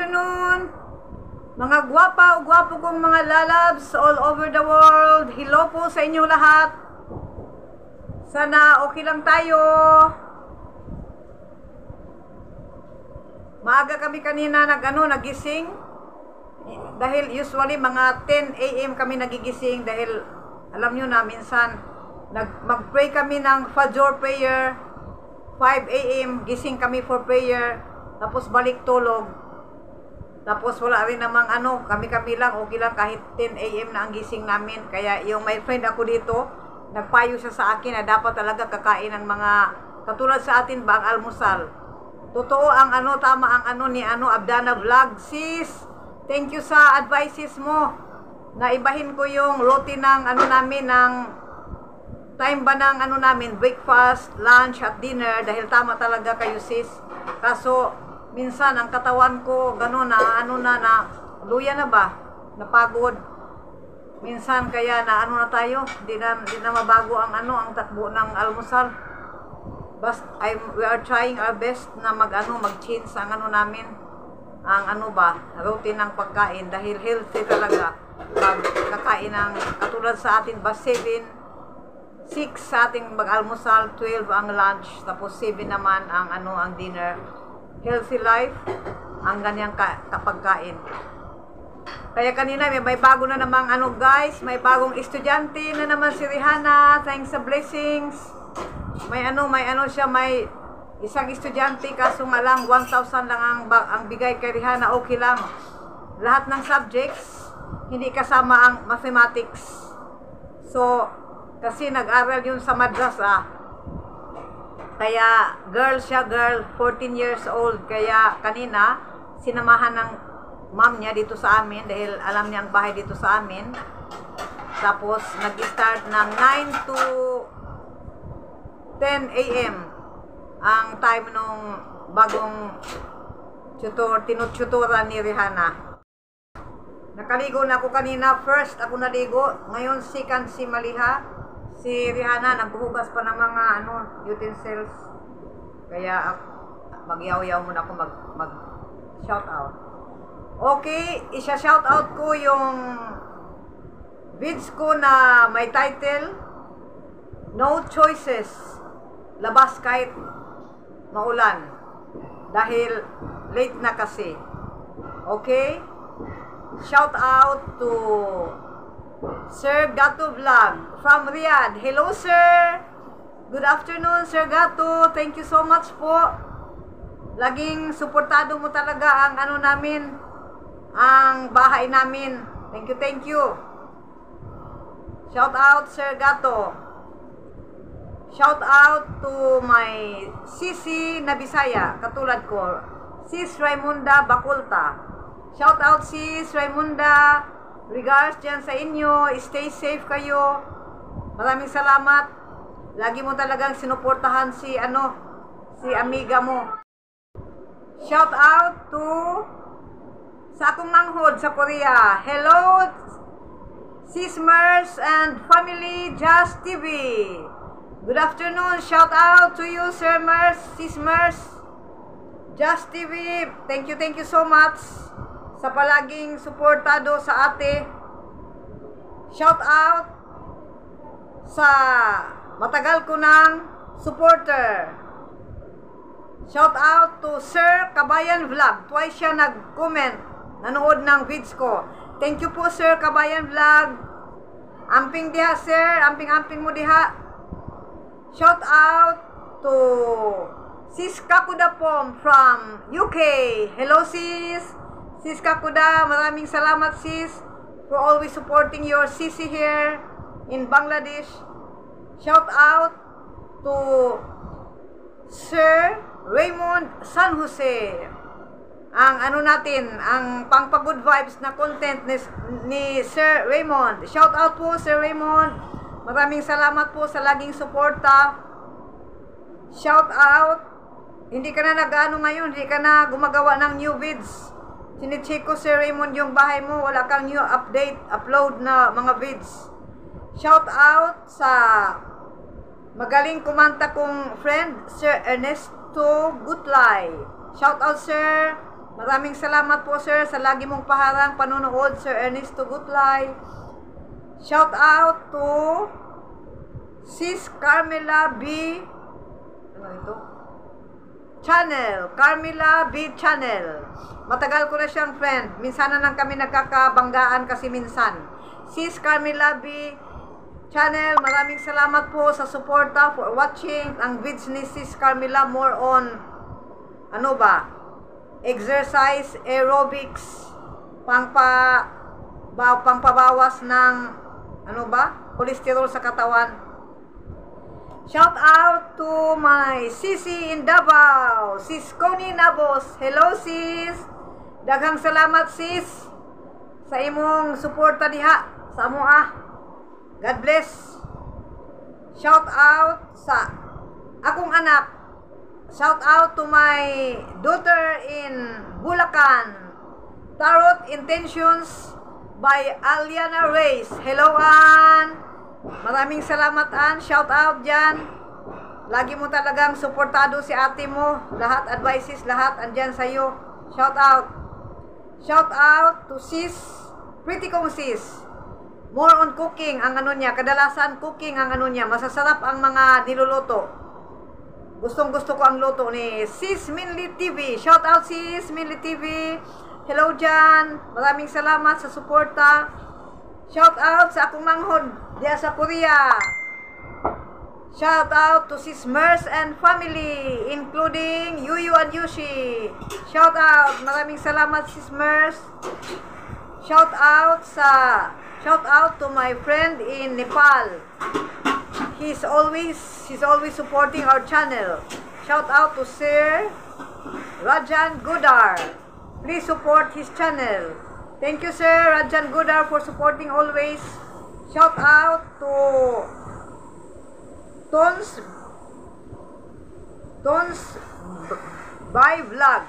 afternoon, mga gwapa o gwapo kong mga lalabs all over the world. Hello po sa inyo lahat. Sana okay lang tayo. Maaga kami kanina nagising. Dahil usually mga 10 AM kami nagigising dahil alam nyo na minsan mag-pray kami ng Fajr prayer. 5 AM gising kami for prayer. Tapos balik tulog. Tapos wala rin namang kami lang, okay lang kahit 10 AM na ang gising namin. Kaya yung my friend ako dito, nagpayo siya sa akin na dapat talaga kakain ng mga, katulad sa atin ba, ang almusal. Totoo ang tama ang ni Abdana Vlog. Sis, thank you sa advices mo. Naibahin ko yung routine ng namin, ng time ba ng namin, breakfast, lunch at dinner, dahil tama talaga kayo sis. Kaso minsan ang katawan ko gano'n na luya na ba? Napagod. Minsan kaya na na tayo, di na mabago ang ang takbo ng almusal. We are trying our best na mag-change ang namin, ang routine ng pagkain dahil healthy talaga. Kakain ng katulad sa atin ba 6 sa ating mag-almusal, 12 ang lunch, tapos 7 naman ang ang dinner. Healthy life ang ganyang kapagkain. Kaya kanina may bago na namang guys, may bagong estudyante na naman si Rihanna. Thanks sa blessings. May siya, may isang estudyante kaso nga lang 1,000 lang ang bigay kay Rihanna. Okay lang. Lahat ng subjects hindi kasama ang mathematics. So kasi nag-aral yun sa madrasa. Kaya girl siya, 14 years old. Kaya kanina sinamahan ng mom niya dito sa amin dahil alam niya ang bahay dito sa amin. Tapos nag-start ng 9 to 10 AM ang time nung bagong tinututoran ni Rihanna. Nakaligo na ako kanina. First ako naligo. Ngayon second si Maliha. Si Rihanna naghuhugas pa ng mga utensils. Kaya magyaw-yaw muna ako mag shout out. Okay, isa-shout out ko yung vids ko na may title No Choices. Labas kahit maulan. Dahil late na kasi. Okay? Shout out to Sir Gato Vlog from Riyadh. Hello sir. Good afternoon Sir Gato. Thank you so much po. Laging suportado mo talaga ang namin, ang bahay namin. Thank you. Shout out Sir Gato. Shout out to my Sisi na Bisaya, katulad ko. Sis Raimunda Bakulta. Shout out Sis Raimunda. Regards dyan sa inyo. Stay safe kayo. Maraming salamat. Lagi mo talagang sinuportahan si amiga mo. Shout out to sa akong manghod sa Korea. Hello Sis Mers and family Just TV. Good afternoon. Shout out to you Sir Mers, Sis Mers, Just TV. Thank you so much sa palaging suportado sa ate. Shout out sa matagal ko ng supporter. Shout out to Sir Kabayan Vlog. Twice siya nag-comment, nanood ng vids ko. Thank you po Sir Kabayan Vlog. Amping diha sir, amping mo diha. Shout out to Sis Kakudapom from UK. Hello sis. Sis Kakuda, maraming salamat sis for always supporting your sisi here in Bangladesh. Shout out to Sir Raymond San Jose. Ang natin, ang pangpa-good vibes na content ni Sir Raymond. Shout out po Sir Raymond. Maraming salamat po sa laging suporta. Shout out. Hindi ka na ngayon, hindi ka na gumagawa ng new vids. Sinicheck ko Sir Raymond yung bahay mo, wala kang new upload na mga vids. Shout out sa magaling kumanta kong friend, Sir Ernesto Gutlay. Shout out sir. Maraming salamat po sir sa lagi mong paharang panonood, Sir Ernesto Gutlay. Shout out to Sis Carmela B. Ano ito? Channel. Carmela B. Channel. Matagal ko na siyang friend. Minsan na lang kami nagkakabanggaan kasi minsan. Sis Carmela B. Channel, maraming salamat po sa suporta for watching ang vids ni Sis Carmela, more on ano ba? Exercise, aerobics, pangpabawas ng ano ba? Cholesterol sa katawan. Shout out to my sisi in Davao, Sis Connie Nabos. Hello sis. Daghang salamat sis sa imong suporta diha sa amoa. God bless. Shout out sa akong anak. Shout out to my daughter in Bulacan. Tarot Intentions by Aliana Reyes. Hello, Ann. Maraming salamat, Ann. Shout out dyan. Lagi mo talagang suportado si ate mo. Lahat advices, lahat andyan sa'yo. Shout out. Shout out to sis. Pretty kong sis. More on cooking ang ano niya. Kadalasan cooking ang ano niya. Masasarap ang mga niluluto. Gustong gusto ko ang luto ni Sis Minli TV. Shout out Sis Minli TV. Hello dyan. Maraming salamat sa suporta. Shout out sa akong manghod diya sa Korea. Shout out to Sis Mers and family, including Yuyu and Yushi. Shout out. Maraming salamat Sis Mers. Shout out to my friend in Nepal. He's always supporting our channel. Shout out to Sir Rajan Gudar. Please support his channel. Thank you Sir Rajan Gudar for supporting always. Shout out to Tons by Vlog.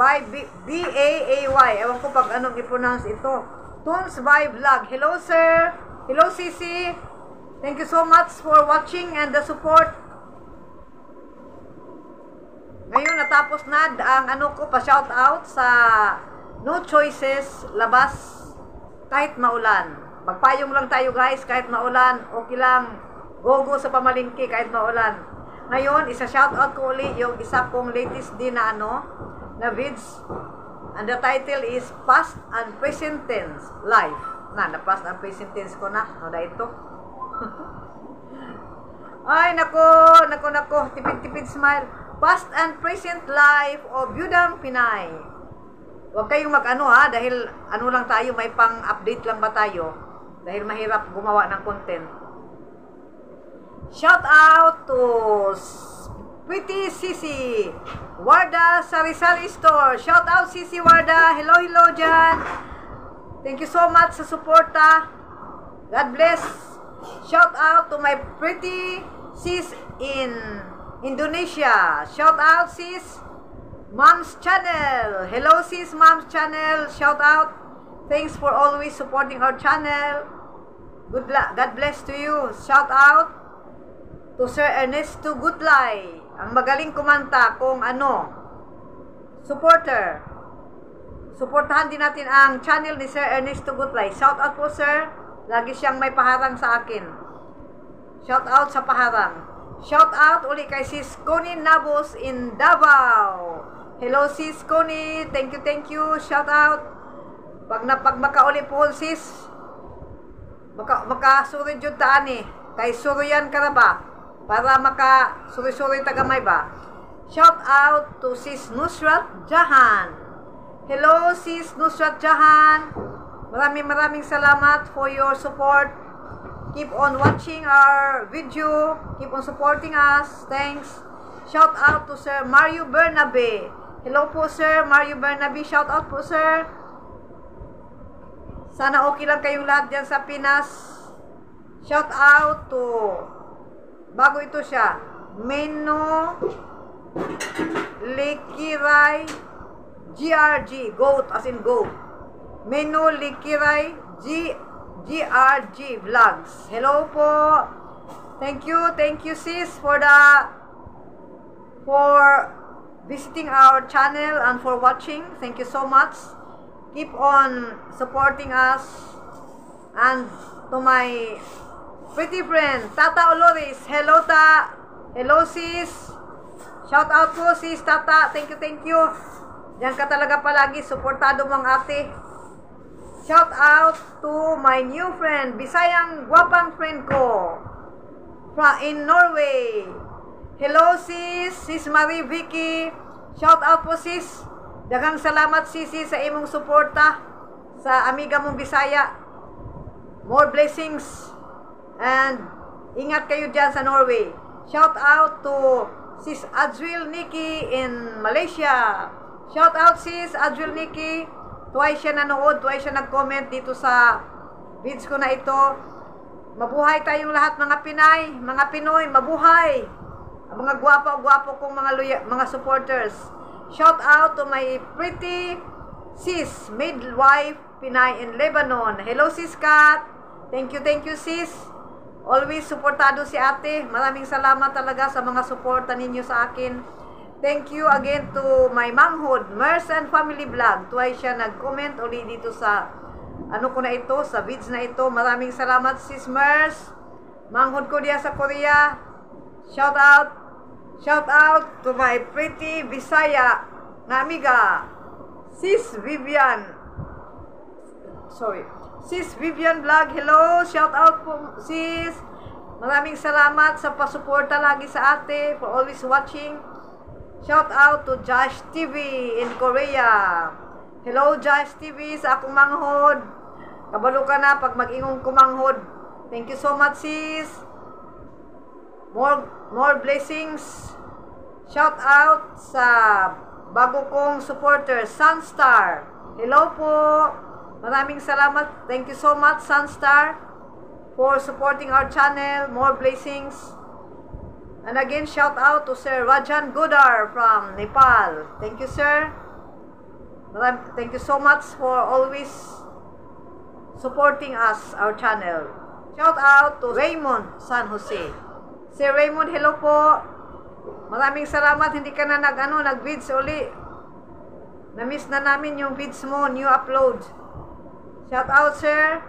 By B-A-A-Y. Ewan ko pag anong i-pronounce ito. Tons by Vlog. Hello sir. Hello Sisi. Thank you so much for watching and the support. Ngayon natapos na ang ano ko pa shout out sa No Choices Labas kahit maulan. Magpayong lang tayo guys kahit maulan. Okay lang. Go sa pamalingki kahit maulan. Ngayon isa shout out ko uli yung isa kong latest din na ano na vids. And the title is Past and Present Tense Life. Na past and present tense ko na. Ano ito? Ay, nako. Tipid smile. Past and Present Life of Byudang Pinay. Huwag kayong mag-ano ha, dahil ano lang tayo, may pang-update lang ba tayo? Dahil mahirap gumawa ng content. Shout out to Pretty Sisi Warda Sari-Sari Store. Shout out Sisi Warda. Hello dyan. Thank you so much sa suporta. God bless. Shout out to my pretty sis in Indonesia. Shout out sis Mom's Channel. Hello sis Mom's Channel. Shout out. Thanks for always supporting our channel. Good luck. God bless to you. Shout out to Sir Ernesto Gutlay. Ang magaling kumanta kung ano. Supporter. Suportahan din natin ang channel ni Sir Ernesto Gutlay. Shout out po sir. Lagi siyang may paharang sa akin. Shout out sa paharang. Shout out uli kay Sis Connie Nabos in Davao. Hello Sis Connie. Thank you. Shout out. Pag makauli po sis. Makasuri jud taan eh. Kay suruyan ka na ba? Para makasuri-suri tagamay ba? Shout out to Sis Nusrat Jahan. Hello Sis Nusrat Jahan. Maraming salamat for your support. Keep on watching our video. Keep on supporting us. Thanks. Shout out to Sir Mario Bernabe. Hello po Sir Mario Bernabe. Shout out po Sir. Sana okay lang kayong lahat dyan sa Pinas. Shout out to bago ito siya. Meno Likiray GRG, goat as in goat. Menu Likiray GRG Vlogs. Hello po. Thank you sis for visiting our channel and for watching. Thank you so much. Keep on supporting us. And to my pretty friend, Tata Oloris. Hello, Ta. Hello, sis. Shout out po, sis, Tata. Thank you. Diyan ka talaga palagi. Suportado mong ate. Shout out to my new friend, Bisayang gwapang friend ko. In Norway. Hello, sis. Sis Marie Vicky. Shout out po, sis. Daghang salamat, sis, sa imong suporta sa amiga mong Bisaya. More blessings. And ingat kayo dyan sa Norway. Shout out to sis Adril Nikki in Malaysia. Shout out, sis Adril Nikki. Twice siya nanood, twice siya nag-comment dito sa vids ko na ito. Mabuhay tayong lahat, mga Pinay, mga Pinoy, mabuhay. Ang mga gwapo kong mga supporters. Shout out to my pretty sis, midwife, Pinay in Lebanon. Hello, sis Kat. Thank you, sis. Always supportado si ate. Maraming salamat talaga sa mga suporta ninyo sa akin. Thank you again to my manhood, Mers and Family Vlog. Twice siya nag-comment ulit dito sa ano ko na ito, sa vids na ito. Maraming salamat, sis Mers. Manhood ko diya sa Korea. Shout out to my pretty Bisaya na amiga, sis Vivian. Sis Vivian Vlog. Hello, shout out po, sis. Maraming salamat sa pasuporta lagi sa ate, for always watching. Shout out to Josh TV in Korea. Hello, Josh TV, sa akong manghod. Kabalo ka na pag mag-ingong kumanghod. Thank you so much, sis. More blessings. Shout out sa bago kong supporter, Sunstar. Hello po. Maraming salamat. Thank you so much, Sunstar, for supporting our channel. More blessings. And again, shout out to Sir Rajan Godar from Nepal. Thank you, sir. Thank you so much for always supporting us, our channel. Shout out to Raymond San Jose. Sir Raymond, hello po. Maraming salamat. Hindi ka na nag-vids uli. Na-miss na namin yung vids mo, new upload. Shout out, sir.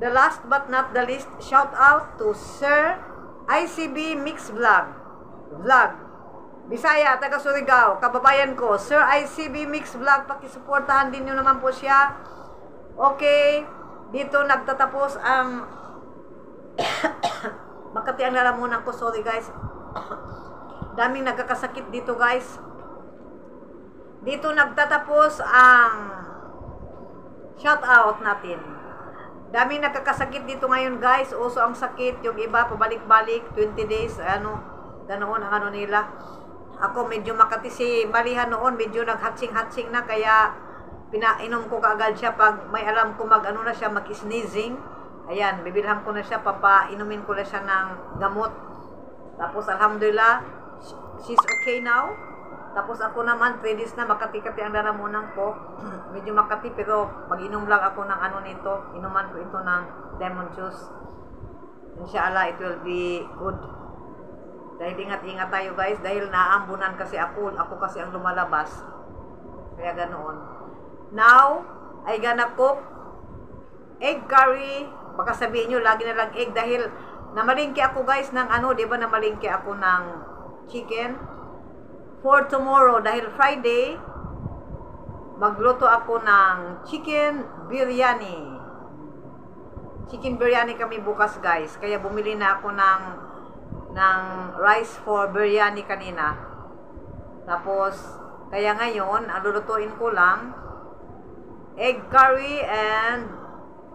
The last but not the least, shout out to Sir ICB Mix Vlog. Bisaya, taga Surigao, kababayan ko. Sir ICB Mix Vlog, pakisuportahan din nyo naman po siya. Okay, dito nagtatapos ang Makati ang lalamunan ko. Sorry guys. Daming nagkakasakit dito guys. Dito nagtatapos ang shout out natin. Daming nakakasakit dito ngayon guys. Uso ang sakit. Yung iba pabalik-balik 20 days. Ganoon ang nila. Ako medyo Makati si Marihan noon. Medyo naghatsing-hatsing na. Kaya pinainom ko kaagad siya. Pag may alam ko na siya mag-sneezing. Ayan, bibilhan ko na siya. Papainumin ko na siya ng gamot. Tapos alhamdulillah, she's okay now. Tapos ako naman, 3 days na Makati-kati ang lalamunan ko. Medyo Makati pero mag-inom lang ako ng nito. Inuman ko ito ng lemon juice. Inshallah, it will be good. Dahil ingat-ingat tayo guys. Dahil naambunan kasi ako. Ako kasi ang lumalabas. Kaya ganoon. Now, I gonna cook egg curry. Baka sabihin nyo, lagi na lang egg. Dahil namalingki ako guys ng diba namalingki ako ng chicken. For tomorrow, dahil Friday, magluto ako ng chicken biryani. Chicken biryani kami bukas guys. Kaya bumili na ako ng rice for biryani kanina. Tapos, kaya ngayon, ang lulutuin ko lang, egg curry and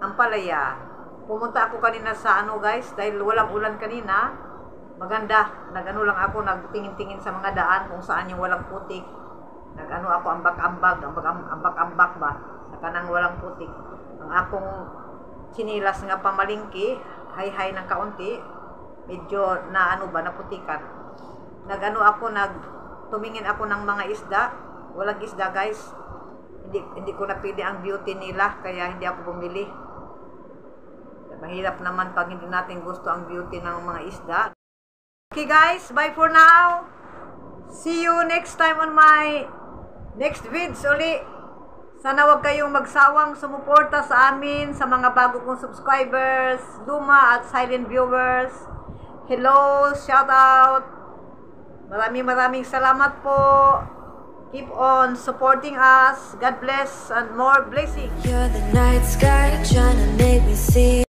ampalaya. Pumunta ako kanina sa guys, dahil walang ulan kanina. Maganda, lang ako, nagtingin-tingin sa mga daan kung saan yung walang putik. Ako, ambak-ambak ba, sa kanang walang putik. Ang akong chinilas nga pamalingki, hay-hay ng kaunti, medyo naputikan. Tumingin ako ng mga isda, walang isda guys. Hindi ko napili ang beauty nila, kaya hindi ako bumili. Mahirap naman pag hindi natin gusto ang beauty ng mga isda. Okay guys, bye for now. See you next time on my next vids uli. Sana wag kayong magsawang sumuporta sa amin, sa mga bago kong subscribers, luma at silent viewers. Hello, shout out. Maraming salamat po. Keep on supporting us. God bless and more blessings. You're the night sky trying to make me see